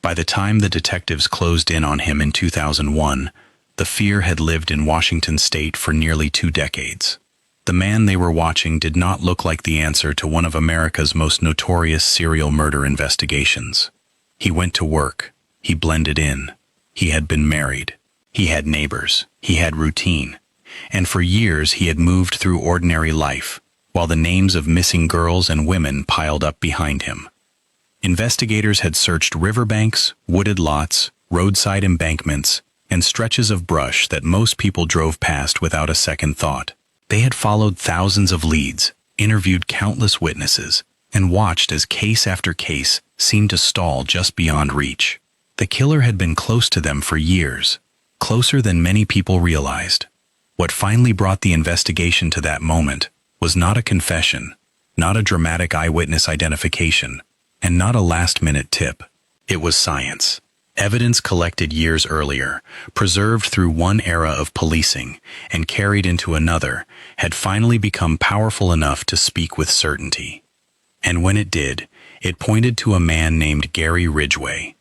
By the time the detectives closed in on him in 2001, the fear had lived in Washington state for nearly 2 decades. The man they were watching did not look like the answer to one of America's most notorious serial murder investigations. He went to work. He blended in. He had been married. He had neighbors. He had routine. And for years he had moved through ordinary life, while the names of missing girls and women piled up behind him. Investigators had searched riverbanks, wooded lots, roadside embankments, and stretches of brush that most people drove past without a second thought. They had followed thousands of leads, interviewed countless witnesses, and watched as case after case seemed to stall just beyond reach. The killer had been close to them for years, closer than many people realized. What finally brought the investigation to that moment was not a confession, not a dramatic eyewitness identification, and not a last-minute tip. It was science. Evidence collected years earlier, preserved through one era of policing and carried into another, had finally become powerful enough to speak with certainty. And when it did, it pointed to a man named Gary Ridgway.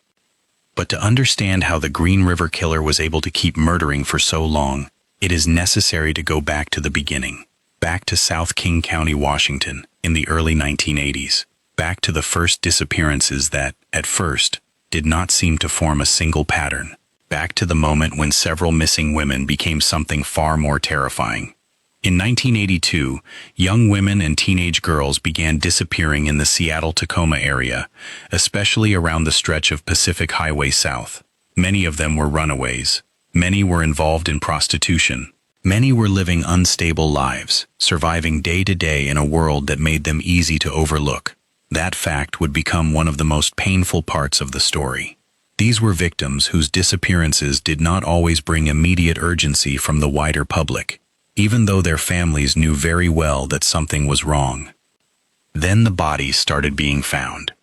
But to understand how the Green River Killer was able to keep murdering for so long, it is necessary to go back to the beginning, back to South King County, Washington, in the early 1980s, back to the first disappearances that, at first, did not seem to form a single pattern, back to the moment when several missing women became something far more terrifying. In 1982, young women and teenage girls began disappearing in the Seattle-Tacoma area, especially around the stretch of Pacific Highway South. Many of them were runaways. Many were involved in prostitution. Many were living unstable lives, surviving day to day in a world that made them easy to overlook. That fact would become one of the most painful parts of the story. These were victims whose disappearances did not always bring immediate urgency from the wider public, even though their families knew very well that something was wrong. Then the bodies started being found.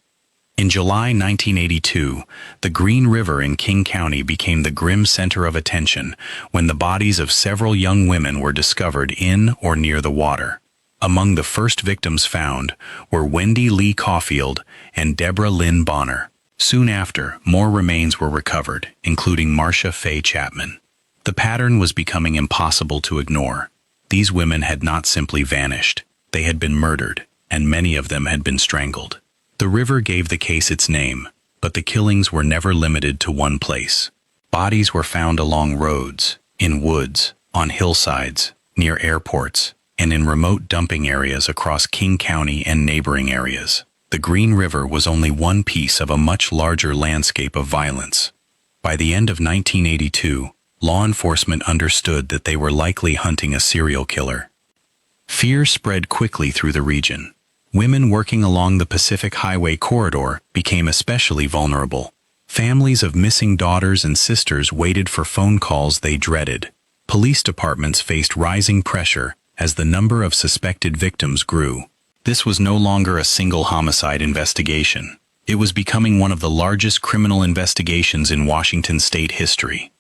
In July 1982, the Green River in King County became the grim center of attention when the bodies of several young women were discovered in or near the water. Among the first victims found were Wendy Lee Caulfield and Deborah Lynn Bonner. Soon after, more remains were recovered, including Marcia Faye Chapman. The pattern was becoming impossible to ignore. These women had not simply vanished. They had been murdered, and many of them had been strangled. The river gave the case its name, but the killings were never limited to one place. Bodies were found along roads, in woods, on hillsides, near airports, and in remote dumping areas across King County and neighboring areas. The Green River was only one piece of a much larger landscape of violence. By the end of 1982, law enforcement understood that they were likely hunting a serial killer. Fear spread quickly through the region. Women working along the Pacific Highway corridor became especially vulnerable. Families of missing daughters and sisters waited for phone calls they dreaded. Police departments faced rising pressure as the number of suspected victims grew. This was no longer a single homicide investigation. It was becoming one of the largest criminal investigations in Washington state history.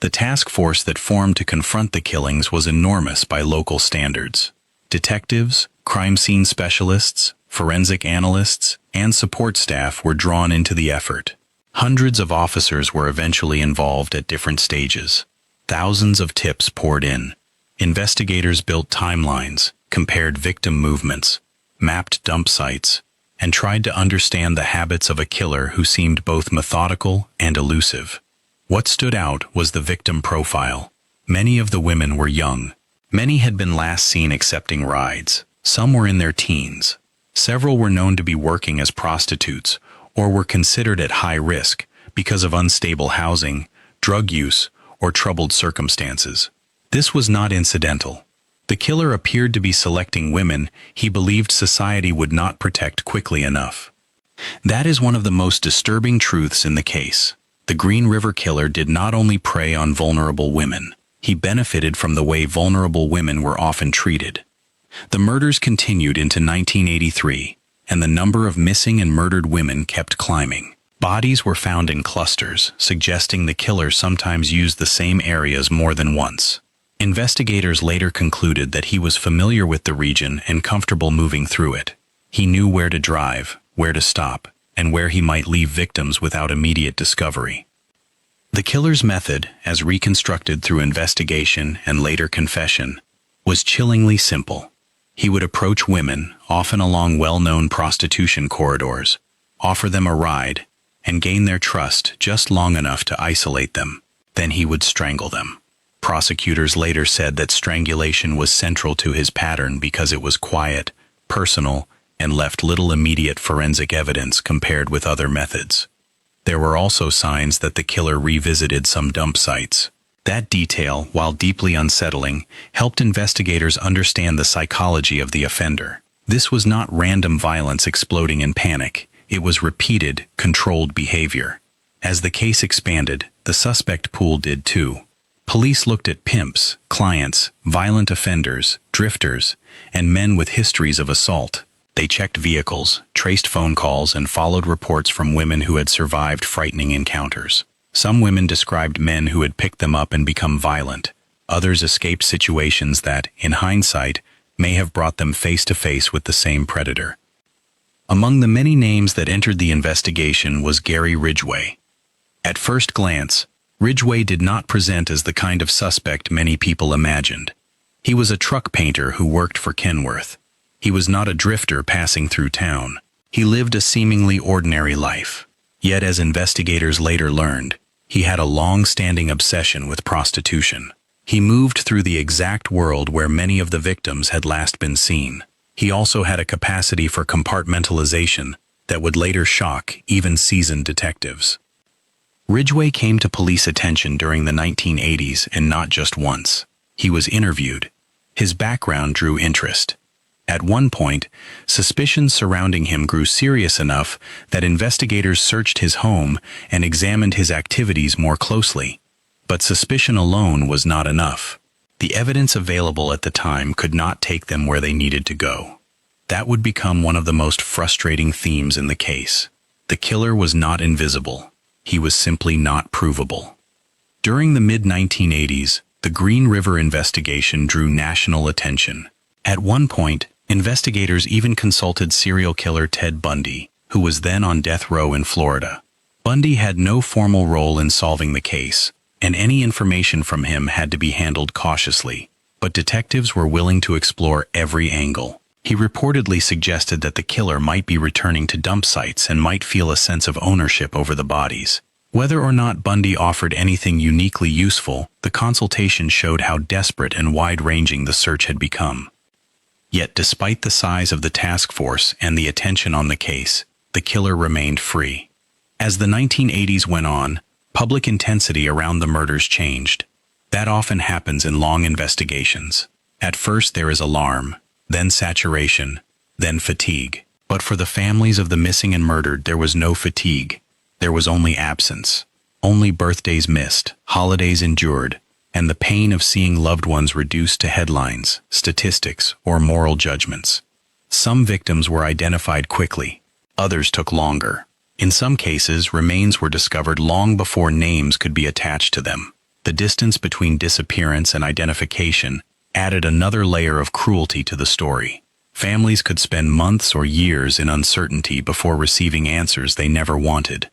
The task force that formed to confront the killings was enormous by local standards. Detectives, crime scene specialists, forensic analysts, and support staff were drawn into the effort. Hundreds of officers were eventually involved at different stages. Thousands of tips poured in. Investigators built timelines, compared victim movements, mapped dump sites, and tried to understand the habits of a killer who seemed both methodical and elusive. What stood out was the victim profile. Many of the women were young. Many had been last seen accepting rides. Some were in their teens. Several were known to be working as prostitutes or were considered at high risk because of unstable housing, drug use, or troubled circumstances. This was not incidental. The killer appeared to be selecting women he believed society would not protect quickly enough. That is one of the most disturbing truths in the case. The Green River Killer did not only prey on vulnerable women. He benefited from the way vulnerable women were often treated. The murders continued into 1983, and the number of missing and murdered women kept climbing. Bodies were found in clusters, suggesting the killer sometimes used the same areas more than once. Investigators later concluded that he was familiar with the region and comfortable moving through it. He knew where to drive, where to stop, and where he might leave victims without immediate discovery. The killer's method, as reconstructed through investigation and later confession, was chillingly simple. He would approach women, often along well-known prostitution corridors, offer them a ride, and gain their trust just long enough to isolate them. Then he would strangle them. Prosecutors later said that strangulation was central to his pattern because it was quiet, personal, and left little immediate forensic evidence compared with other methods. There were also signs that the killer revisited some dump sites. That detail, while deeply unsettling, helped investigators understand the psychology of the offender. This was not random violence exploding in panic. It was repeated, controlled behavior. As the case expanded, the suspect pool did too. Police looked at pimps, clients, violent offenders, drifters, and men with histories of assault. They checked vehicles, traced phone calls, and followed reports from women who had survived frightening encounters. Some women described men who had picked them up and become violent. Others escaped situations that, in hindsight, may have brought them face to face with the same predator. Among the many names that entered the investigation was Gary Ridgway. At first glance, Ridgway did not present as the kind of suspect many people imagined. He was a truck painter who worked for Kenworth. He was not a drifter passing through town. He lived a seemingly ordinary life. Yet, as investigators later learned, he had a long-standing obsession with prostitution. He moved through the exact world where many of the victims had last been seen. He also had a capacity for compartmentalization that would later shock even seasoned detectives. Ridgway came to police attention during the 1980s, and not just once. He was interviewed. His background drew interest. At one point, suspicions surrounding him grew serious enough that investigators searched his home and examined his activities more closely. But suspicion alone was not enough. The evidence available at the time could not take them where they needed to go. That would become one of the most frustrating themes in the case. The killer was not invisible. He was simply not provable. During the mid-1980s, the Green River investigation drew national attention. At one point, investigators even consulted serial killer Ted Bundy, who was then on death row in Florida. Bundy had no formal role in solving the case, and any information from him had to be handled cautiously. But detectives were willing to explore every angle. He reportedly suggested that the killer might be returning to dump sites and might feel a sense of ownership over the bodies. Whether or not Bundy offered anything uniquely useful, the consultation showed how desperate and wide-ranging the search had become. Yet despite the size of the task force and the attention on the case, the killer remained free. As the 1980s went on, public intensity around the murders changed. That often happens in long investigations. At first there is alarm, then saturation, then fatigue. But for the families of the missing and murdered, there was no fatigue. There was only absence. Only birthdays missed, holidays endured, and the pain of seeing loved ones reduced to headlines, statistics, or moral judgments. Some victims were identified quickly. Others took longer. In some cases, remains were discovered long before names could be attached to them. The distance between disappearance and identification added another layer of cruelty to the story. Families could spend months or years in uncertainty before receiving answers they never wanted.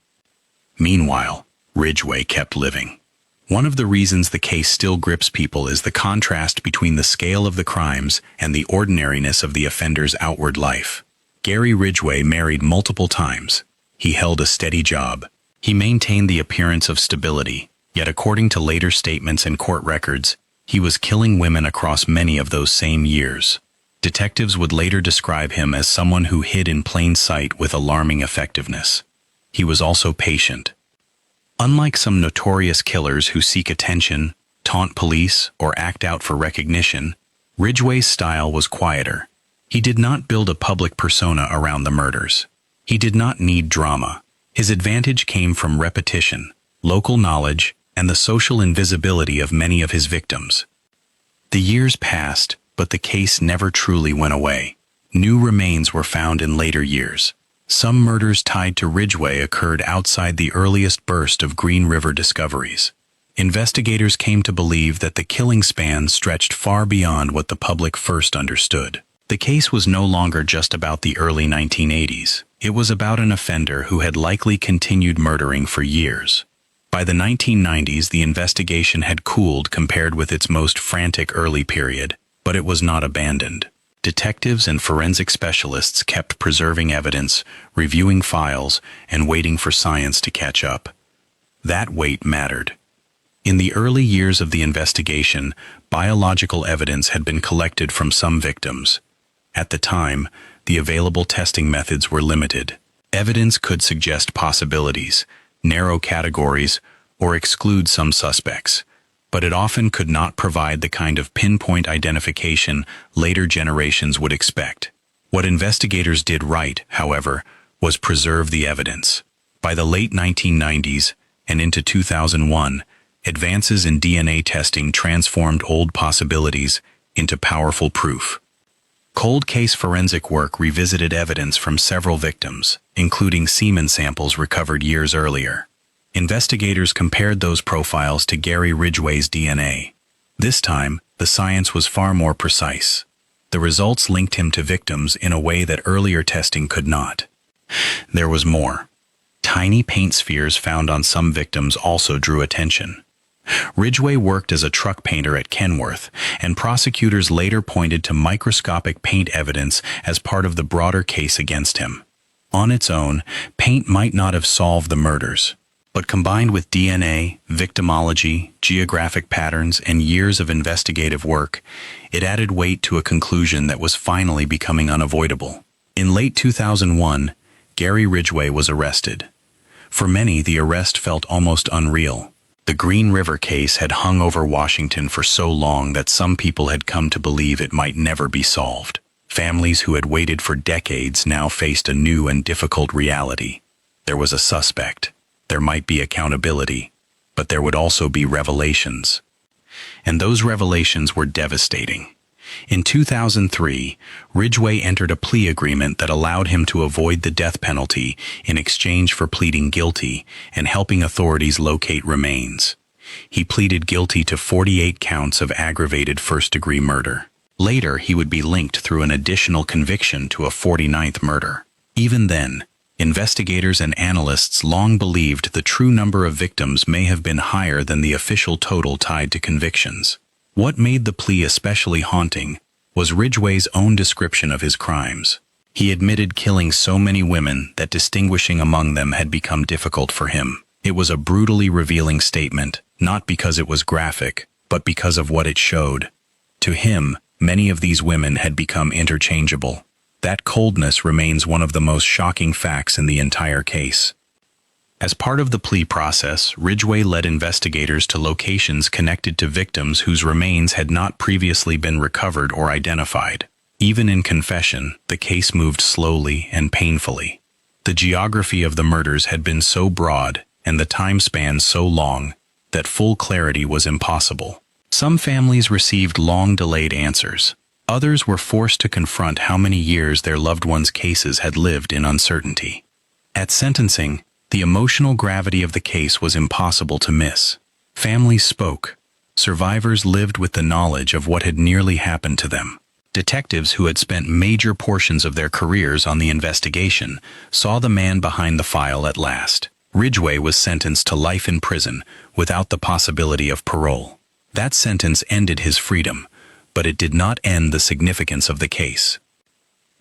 Meanwhile, Ridgway kept living. One of the reasons the case still grips people is the contrast between the scale of the crimes and the ordinariness of the offender's outward life. Gary Ridgway married multiple times. He held a steady job. He maintained the appearance of stability, yet according to later statements and court records, he was killing women across many of those same years. Detectives would later describe him as someone who hid in plain sight with alarming effectiveness. He was also patient. Unlike some notorious killers who seek attention, taunt police, or act out for recognition, Ridgway's style was quieter. He did not build a public persona around the murders. He did not need drama. His advantage came from repetition, local knowledge, and the social invisibility of many of his victims. The years passed, but the case never truly went away. New remains were found in later years. Some murders tied to Ridgway occurred outside the earliest burst of Green River discoveries. Investigators came to believe that the killing span stretched far beyond what the public first understood. The case was no longer just about the early 1980s. It was about an offender who had likely continued murdering for years. By the 1990s, the investigation had cooled compared with its most frantic early period, but it was not abandoned. Detectives and forensic specialists kept preserving evidence, reviewing files, and waiting for science to catch up. That wait mattered. In the early years of the investigation, biological evidence had been collected from some victims. At the time, the available testing methods were limited. Evidence could suggest possibilities, narrow categories, or exclude some suspects, but it often could not provide the kind of pinpoint identification later generations would expect. What investigators did right, however, was preserve the evidence. By the late 1990s and into 2001, advances in DNA testing transformed old possibilities into powerful proof. Cold case forensic work revisited evidence from several victims, including semen samples recovered years earlier. Investigators compared those profiles to Gary Ridgway's DNA. This time, the science was far more precise. The results linked him to victims in a way that earlier testing could not. There was more. Tiny paint spheres found on some victims also drew attention. Ridgway worked as a truck painter at Kenworth, and prosecutors later pointed to microscopic paint evidence as part of the broader case against him. On its own, paint might not have solved the murders, but combined with DNA, victimology, geographic patterns, and years of investigative work, it added weight to a conclusion that was finally becoming unavoidable. In late 2001, Gary Ridgway was arrested. For many, the arrest felt almost unreal. The Green River case had hung over Washington for so long that some people had come to believe it might never be solved. Families who had waited for decades now faced a new and difficult reality. There was a suspect. There might be accountability, but there would also be revelations. And those revelations were devastating. In 2003, Ridgway entered a plea agreement that allowed him to avoid the death penalty in exchange for pleading guilty and helping authorities locate remains. He pleaded guilty to 48 counts of aggravated first-degree murder. Later, he would be linked through an additional conviction to a 49th murder. Even then, investigators and analysts long believed the true number of victims may have been higher than the official total tied to convictions. What made the plea especially haunting was Ridgway's own description of his crimes. He admitted killing so many women that distinguishing among them had become difficult for him. It was a brutally revealing statement, not because it was graphic, but because of what it showed. To him, many of these women had become interchangeable. That coldness remains one of the most shocking facts in the entire case. As part of the plea process, Ridgway led investigators to locations connected to victims whose remains had not previously been recovered or identified. Even in confession, the case moved slowly and painfully. The geography of the murders had been so broad and the time span so long that full clarity was impossible. Some families received long-delayed answers. Others were forced to confront how many years their loved ones' cases had lived in uncertainty. At sentencing, the emotional gravity of the case was impossible to miss. Families spoke. Survivors lived with the knowledge of what had nearly happened to them. Detectives who had spent major portions of their careers on the investigation saw the man behind the file at last. Ridgway was sentenced to life in prison without the possibility of parole. That sentence ended his freedom, but it did not end the significance of the case.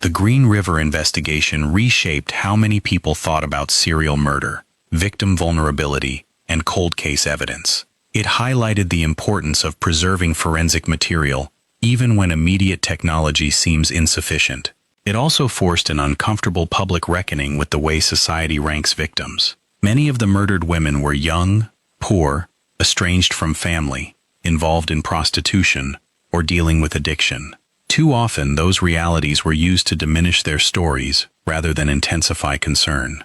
The Green River investigation reshaped how many people thought about serial murder, victim vulnerability, and cold case evidence. It highlighted the importance of preserving forensic material, even when immediate technology seems insufficient. It also forced an uncomfortable public reckoning with the way society ranks victims. Many of the murdered women were young, poor, estranged from family, involved in prostitution, or dealing with addiction. Too often, those realities were used to diminish their stories rather than intensify concern.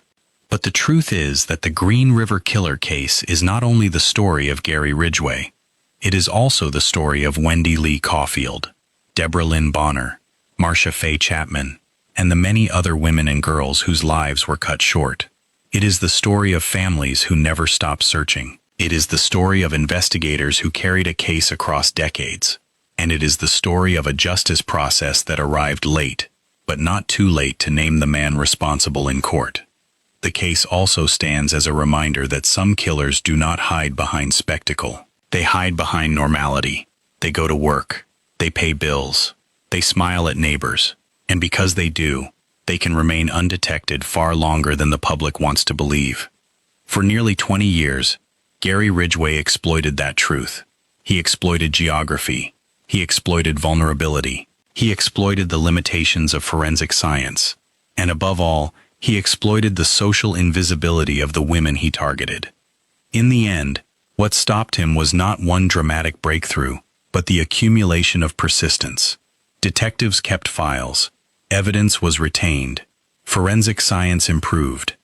But the truth is that the Green River Killer case is not only the story of Gary Ridgway. It is also the story of Wendy Lee Caulfield, Deborah Lynn Bonner, Marcia Faye Chapman, and the many other women and girls whose lives were cut short. It is the story of families who never stopped searching. It is the story of investigators who carried a case across decades. And it is the story of a justice process that arrived late, but not too late to name the man responsible in court. The case also stands as a reminder that some killers do not hide behind spectacle. They hide behind normality. They go to work. They pay bills. They smile at neighbors. And because they do, they can remain undetected far longer than the public wants to believe. For nearly 20 years, Gary Ridgway exploited that truth. He exploited geography. He exploited vulnerability. He exploited the limitations of forensic science. And above all, he exploited the social invisibility of the women he targeted. In the end, what stopped him was not one dramatic breakthrough, but the accumulation of persistence. Detectives kept files. Evidence was retained. Forensic science improved.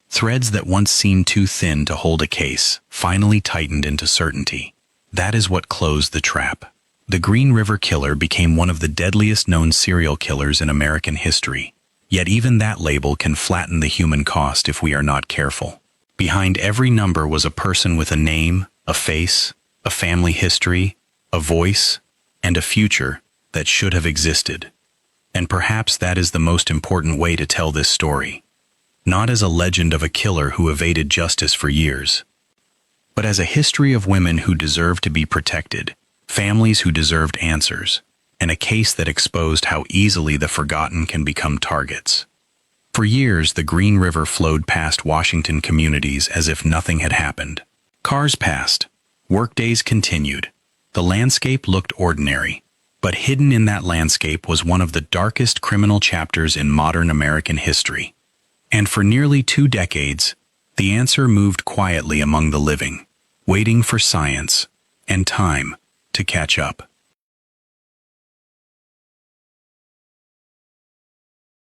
Threads that once seemed too thin to hold a case finally tightened into certainty. That is what closed the trap. The Green River Killer became one of the deadliest known serial killers in American history. Yet even that label can flatten the human cost if we are not careful. Behind every number was a person with a name, a face, a family history, a voice, and a future that should have existed. And perhaps that is the most important way to tell this story. Not as a legend of a killer who evaded justice for years, but as a history of women who deserved to be protected, families who deserved answers, and a case that exposed how easily the forgotten can become targets. For years, the Green River flowed past Washington communities as if nothing had happened. Cars passed. Workdays continued. The landscape looked ordinary, but hidden in that landscape was one of the darkest criminal chapters in modern American history. And for nearly 2 decades, the answer moved quietly among the living, waiting for science and time to catch up.